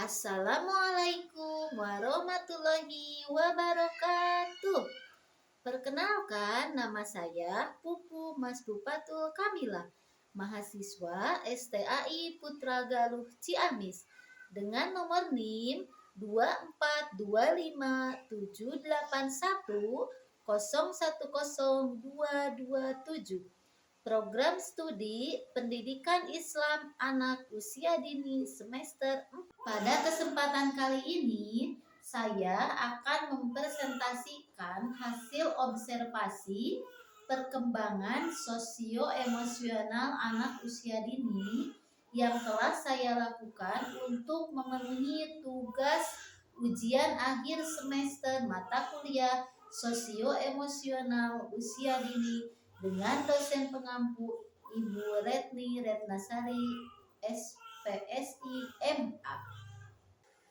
Assalamualaikum warahmatullahi wabarakatuh. Perkenalkan, nama saya Pupu Mas Bupatul Kamila, mahasiswa STAI Putra Galuh Ciamis, dengan nomor NIM 2425781010227. Program Studi Pendidikan Islam Anak Usia Dini semester 4. Pada kesempatan kali ini, saya akan mempresentasikan hasil observasi perkembangan sosio-emosional anak usia dini yang telah saya lakukan untuk memenuhi tugas ujian akhir semester mata kuliah sosio-emosional usia dini dengan dosen pengampu Ibu Retni Retnasari SPSI MA.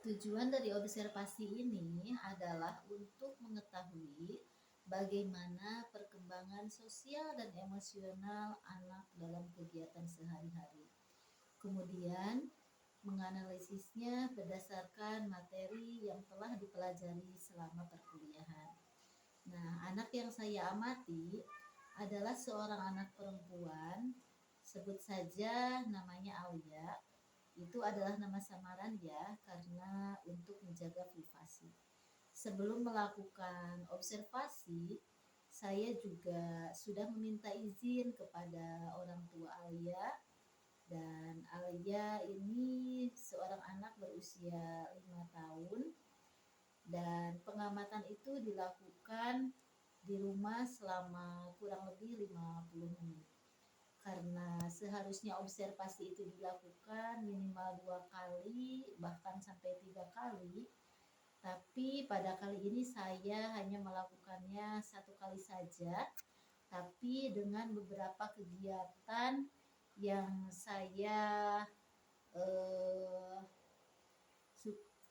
Tujuan dari observasi ini adalah untuk mengetahui bagaimana perkembangan sosial dan emosional anak dalam kegiatan sehari-hari. Kemudian menganalisisnya berdasarkan materi yang telah dipelajari selama perkuliahan. Nah, anak yang saya amati adalah seorang anak perempuan, sebut saja namanya Alia. Itu adalah nama samaran ya, karena untuk menjaga privasi. Sebelum melakukan observasi, saya juga sudah meminta izin kepada orang tua Alia, dan Alia ini seorang anak berusia 5 tahun, dan pengamatan itu dilakukan di rumah selama kurang lebih 50 menit. Karena seharusnya observasi itu dilakukan minimal 2 kali, bahkan sampai 3 kali. Tapi pada kali ini saya hanya melakukannya 1 kali saja, tapi dengan beberapa kegiatan yang saya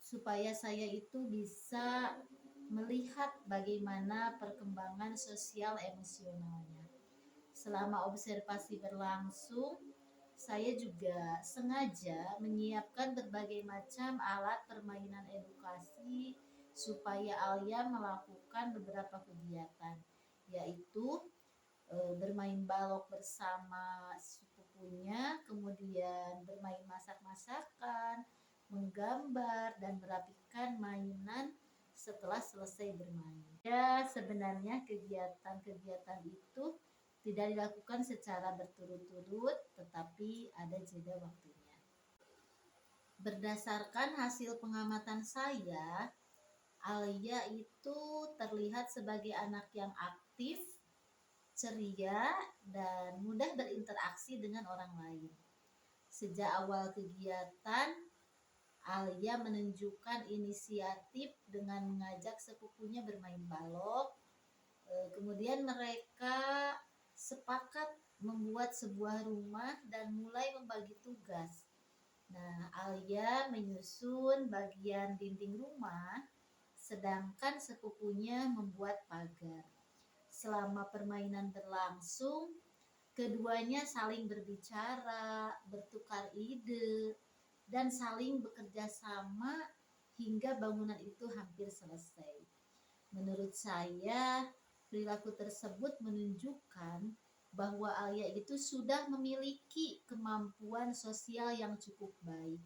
supaya saya itu bisa melihat bagaimana perkembangan sosial emosionalnya. Selama observasi berlangsung, saya juga sengaja menyiapkan berbagai macam alat permainan edukasi supaya Alia melakukan beberapa kegiatan, yaitu bermain balok bersama sepupunya, kemudian bermain masak-masakan, menggambar, dan merapikan mainan setelah selesai bermain. Ya, sebenarnya kegiatan-kegiatan itu tidak dilakukan secara berturut-turut, tetapi ada jeda waktunya. Berdasarkan hasil pengamatan saya, Alia itu terlihat sebagai anak yang aktif, ceria, dan mudah berinteraksi dengan orang lain. Sejak awal kegiatan, Alia menunjukkan inisiatif dengan mengajak sepupunya bermain balok. Kemudian mereka sepakat membuat sebuah rumah dan mulai membagi tugas. Nah, Alia menyusun bagian dinding rumah, sedangkan sepupunya membuat pagar. Selama permainan berlangsung, keduanya saling berbicara, bertukar ide, dan saling bekerja sama hingga bangunan itu hampir selesai. Menurut saya, perilaku tersebut menunjukkan bahwa Alia itu sudah memiliki kemampuan sosial yang cukup baik.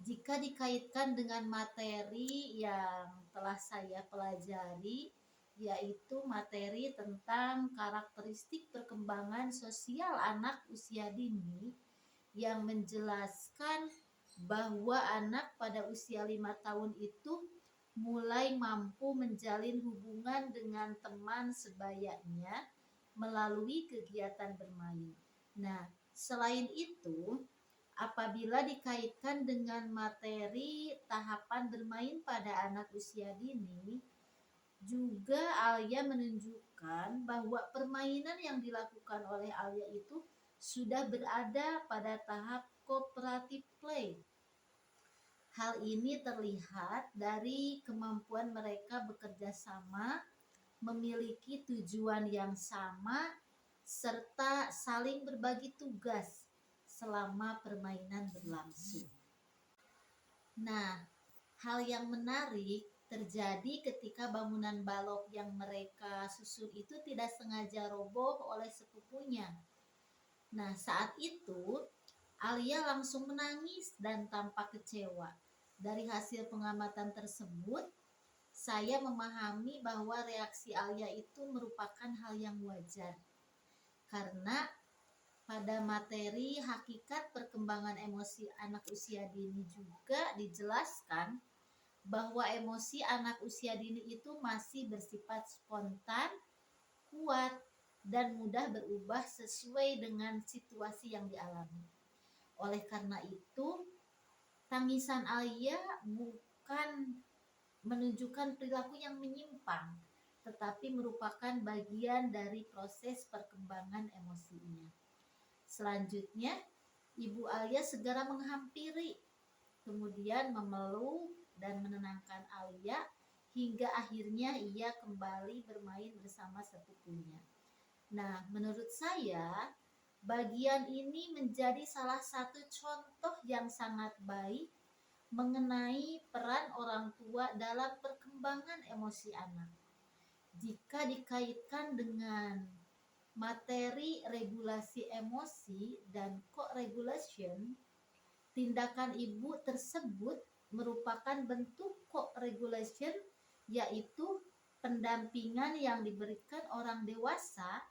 Jika dikaitkan dengan materi yang telah saya pelajari, yaitu materi tentang karakteristik perkembangan sosial anak usia dini, yang menjelaskan bahwa anak pada usia 5 tahun itu mulai mampu menjalin hubungan dengan teman sebayanya melalui kegiatan bermain. Nah, selain itu, apabila dikaitkan dengan materi tahapan bermain pada anak usia dini, juga Alia menunjukkan bahwa permainan yang dilakukan oleh Alia itu sudah berada pada tahap cooperative play. Hal ini terlihat dari kemampuan mereka bekerja sama, memiliki tujuan yang sama, serta saling berbagi tugas selama permainan berlangsung. Nah, hal yang menarik terjadi ketika bangunan balok yang mereka susun itu tidak sengaja roboh oleh sepupunya. Nah, saat itu Alia langsung menangis dan tampak kecewa. Dari hasil pengamatan tersebut, saya memahami bahwa reaksi Alia itu merupakan hal yang wajar. Karena pada materi hakikat perkembangan emosi anak usia dini juga dijelaskan bahwa emosi anak usia dini itu masih bersifat spontan, kuat, dan mudah berubah sesuai dengan situasi yang dialami. Oleh karena itu, tangisan Alia bukan menunjukkan perilaku yang menyimpang, tetapi merupakan bagian dari proses perkembangan emosinya. Selanjutnya, Ibu Alia segera menghampiri, kemudian memeluk dan menenangkan Alia hingga akhirnya ia kembali bermain bersama sepupunya. Nah, menurut saya, bagian ini menjadi salah satu contoh yang sangat baik mengenai peran orang tua dalam perkembangan emosi anak. Jika dikaitkan dengan materi regulasi emosi dan co-regulation, tindakan ibu tersebut merupakan bentuk co-regulation, yaitu pendampingan yang diberikan orang dewasa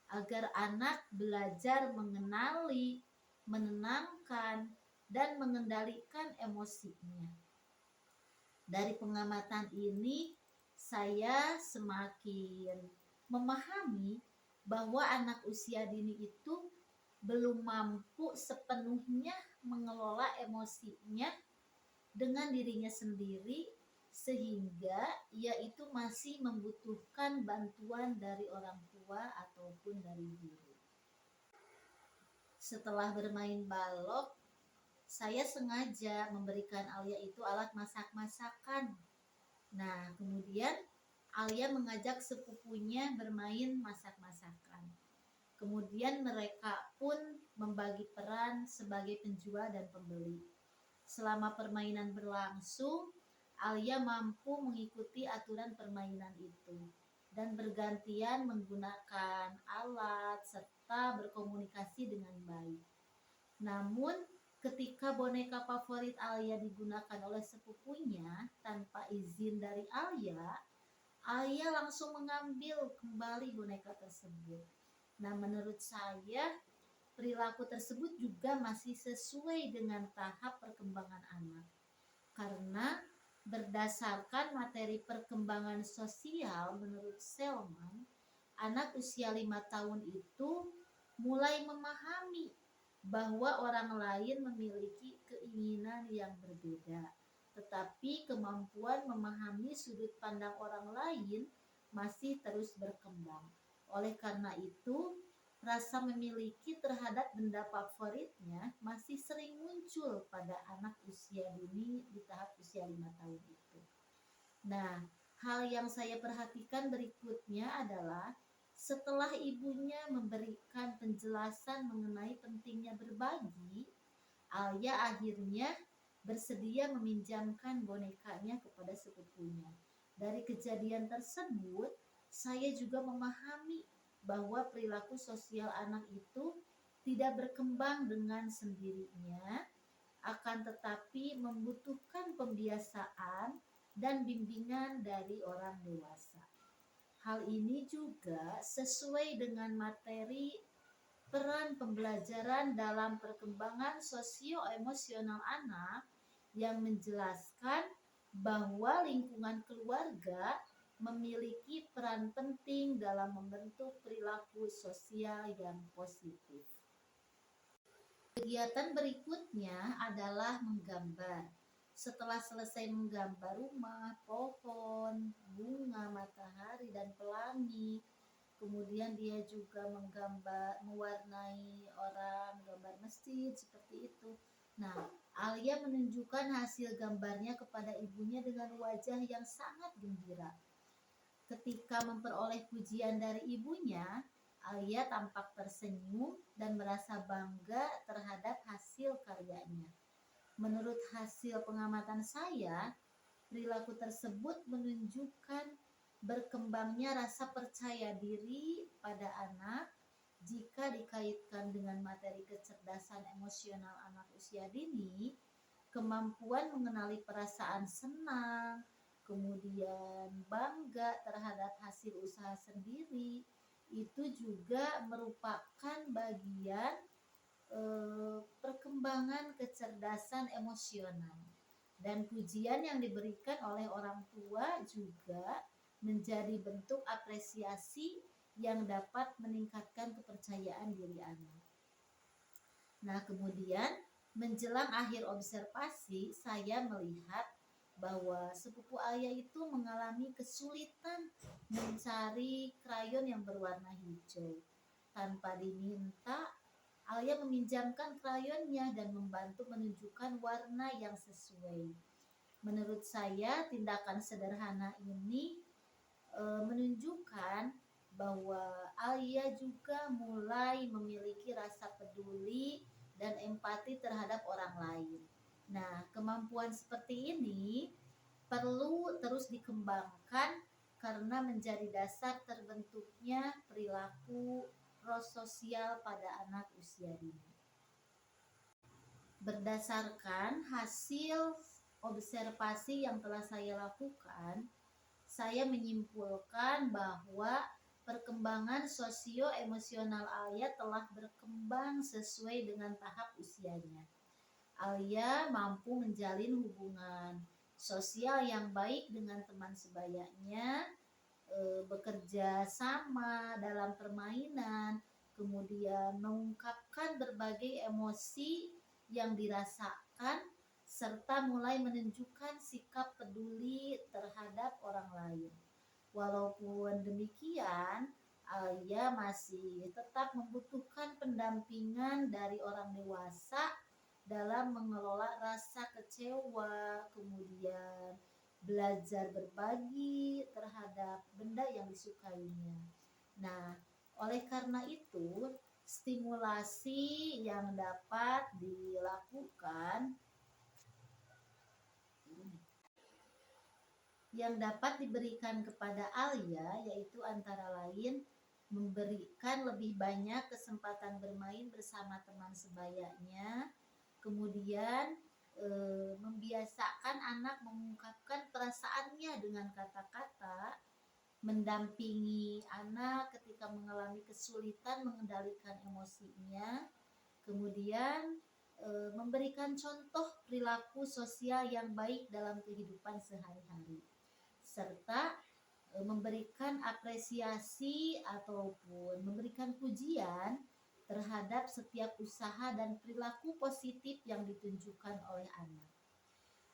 agar anak belajar mengenali, menenangkan, dan mengendalikan emosinya. Dari pengamatan ini, saya semakin memahami bahwa anak usia dini itu belum mampu sepenuhnya mengelola emosinya dengan dirinya sendiri, sehingga ia itu masih membutuhkan bantuan dari orang tua ataupun dari guru. Setelah bermain balok, saya sengaja memberikan Alia itu alat masak-masakan. Nah, kemudian Alia mengajak sepupunya bermain masak-masakan. Kemudian mereka pun membagi peran sebagai penjual dan pembeli. Selama permainan berlangsung, Alia mampu mengikuti aturan permainan itu dan bergantian menggunakan alat serta berkomunikasi dengan baik. Namun, ketika boneka favorit Alia digunakan oleh sepupunya tanpa izin dari Alia langsung mengambil kembali boneka tersebut. Nah, menurut saya perilaku tersebut juga masih sesuai dengan tahap perkembangan anak. Karena berdasarkan materi perkembangan sosial menurut Selman, anak usia 5 tahun itu mulai memahami bahwa orang lain memiliki keinginan yang berbeda, tetapi kemampuan memahami sudut pandang orang lain masih terus berkembang. Oleh karena itu, rasa memiliki terhadap benda favoritnya masih sering muncul pada anak usia dini di tahap usia 5 tahun itu. Nah, hal yang saya perhatikan berikutnya adalah setelah ibunya memberikan penjelasan mengenai pentingnya berbagi, Alia akhirnya bersedia meminjamkan bonekanya kepada sepupunya. Dari kejadian tersebut, saya juga memahami bahwa perilaku sosial anak itu tidak berkembang dengan sendirinya, akan tetapi membutuhkan pembiasaan dan bimbingan dari orang dewasa. Hal ini juga sesuai dengan materi peran pembelajaran dalam perkembangan sosio-emosional anak yang menjelaskan bahwa lingkungan keluarga memiliki peran penting dalam membentuk perilaku sosial yang positif. Kegiatan berikutnya adalah menggambar. Setelah selesai menggambar rumah, pohon, bunga, matahari, dan pelangi, kemudian dia juga menggambar, mewarnai orang, gambar masjid seperti itu. Nah, Alia menunjukkan hasil gambarnya kepada ibunya dengan wajah yang sangat gembira. Ketika memperoleh pujian dari ibunya, Alia tampak tersenyum dan merasa bangga terhadap hasil karyanya. Menurut hasil pengamatan saya, perilaku tersebut menunjukkan berkembangnya rasa percaya diri pada anak jika dikaitkan dengan materi kecerdasan emosional anak usia dini, kemampuan mengenali perasaan senang, kemudian bangga terhadap hasil usaha sendiri, itu juga merupakan bagian perkembangan kecerdasan emosional. Dan pujian yang diberikan oleh orang tua juga menjadi bentuk apresiasi yang dapat meningkatkan kepercayaan diri anak. Nah, kemudian menjelang akhir observasi, saya melihat bahwa sepupu ayah itu mengalami kesulitan mencari krayon yang berwarna hijau. Tanpa diminta, ayah meminjamkan krayonnya dan membantu menunjukkan warna yang sesuai. Menurut saya, tindakan sederhana ini menunjukkan bahwa Alia juga mulai memiliki rasa peduli dan empati terhadap orang lain. Nah, kemampuan seperti ini perlu terus dikembangkan karena menjadi dasar terbentuknya perilaku prososial pada anak usia dini. Berdasarkan hasil observasi yang telah saya lakukan, saya menyimpulkan bahwa perkembangan sosio-emosional Alia telah berkembang sesuai dengan tahap usianya. Alia mampu menjalin hubungan sosial yang baik dengan teman sebayanya, bekerja sama dalam permainan, kemudian mengungkapkan berbagai emosi yang dirasakan, serta mulai menunjukkan sikap peduli terhadap orang lain. Walaupun demikian, Alia masih tetap membutuhkan pendampingan dari orang dewasa dalam mengelola rasa kecewa, kemudian belajar berbagi terhadap benda yang disukainya. Nah, oleh karena itu, stimulasi yang dapat diberikan kepada Alia yaitu antara lain memberikan lebih banyak kesempatan bermain bersama teman sebayanya, kemudian membiasakan anak mengungkapkan perasaannya dengan kata-kata, mendampingi anak ketika mengalami kesulitan mengendalikan emosinya, kemudian memberikan contoh perilaku sosial yang baik dalam kehidupan sehari-hari, serta memberikan apresiasi ataupun memberikan pujian terhadap setiap usaha dan perilaku positif yang ditunjukkan oleh anak.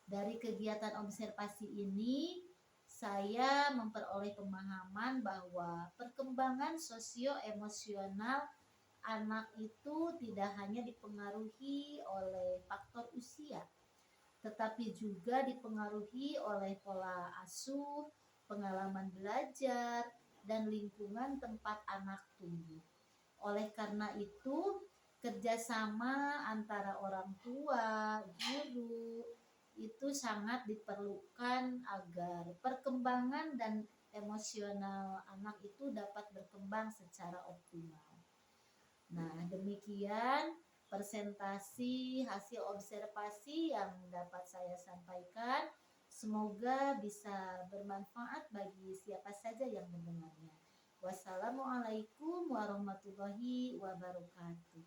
Dari kegiatan observasi ini, saya memperoleh pemahaman bahwa perkembangan sosio-emosional anak itu tidak hanya dipengaruhi oleh faktor usia, tetapi juga dipengaruhi oleh pola asuh, pengalaman belajar, dan lingkungan tempat anak tumbuh. Oleh karena itu, kerjasama antara orang tua, guru, itu sangat diperlukan agar perkembangan dan emosional anak itu dapat berkembang secara optimal. Nah, demikian presentasi hasil observasi yang dapat saya sampaikan. Semoga bisa bermanfaat bagi siapa saja yang mendengarnya. Wassalamualaikum warahmatullahi wabarakatuh.